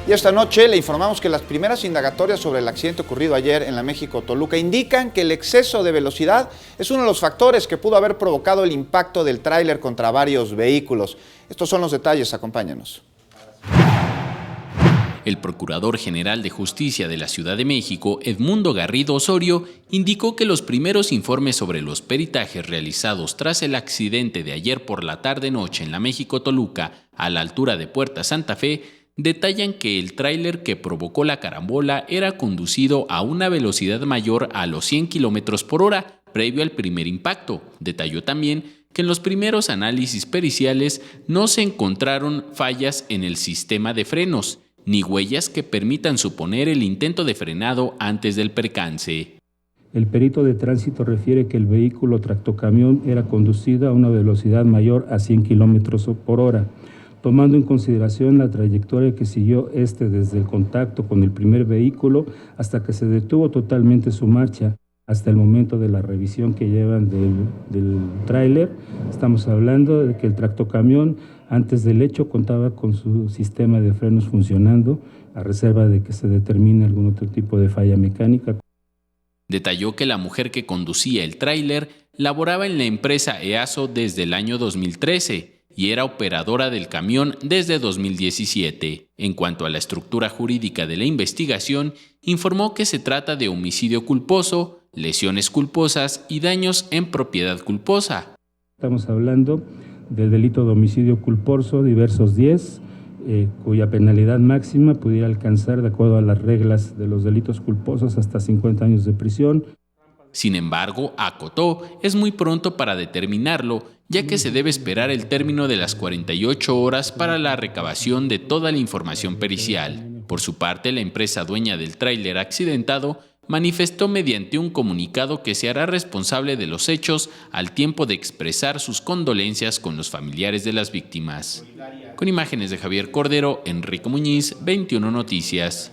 Y esta noche le informamos que las primeras indagatorias sobre el accidente ocurrido ayer en la México-Toluca indican que el exceso de velocidad es uno de los factores que pudo haber provocado el impacto del tráiler contra varios vehículos. Estos son los detalles, acompáñanos. El Procurador General de Justicia de la Ciudad de México, Edmundo Garrido Osorio, indicó que los primeros informes sobre los peritajes realizados tras el accidente de ayer por la tarde-noche en la México-Toluca, a la altura de Puerta Santa Fe, detallan que el tráiler que provocó la carambola era conducido a una velocidad mayor a los 100 km por hora previo al primer impacto. Detalló también que en los primeros análisis periciales no se encontraron fallas en el sistema de frenos, ni huellas que permitan suponer el intento de frenado antes del percance. El perito de tránsito refiere que el vehículo tractocamión era conducido a una velocidad mayor a 100 km por hora, tomando en consideración la trayectoria que siguió desde el contacto con el primer vehículo hasta que se detuvo totalmente su marcha, hasta el momento de la revisión que llevan del tráiler. Estamos hablando de que el tractocamión antes del hecho contaba con su sistema de frenos funcionando, a reserva de que se determine algún otro tipo de falla mecánica. Detalló que la mujer que conducía el tráiler laboraba en la empresa EASO desde el año 2013 y era operadora del camión desde 2017. En cuanto a la estructura jurídica de la investigación, informó que se trata de homicidio culposo, lesiones culposas y daños en propiedad culposa. Estamos hablando del delito de homicidio culposo diversos 10, cuya penalidad máxima pudiera alcanzar, de acuerdo a las reglas de los delitos culposos, hasta 50 años de prisión. Sin embargo, acotó, es muy pronto para determinarlo, ya que se debe esperar el término de las 48 horas para la recabación de toda la información pericial. Por su parte, la empresa dueña del tráiler accidentado manifestó mediante un comunicado que se hará responsable de los hechos al tiempo de expresar sus condolencias con los familiares de las víctimas. Con imágenes de Javier Cordero, Enrique Muñiz, 21 Noticias.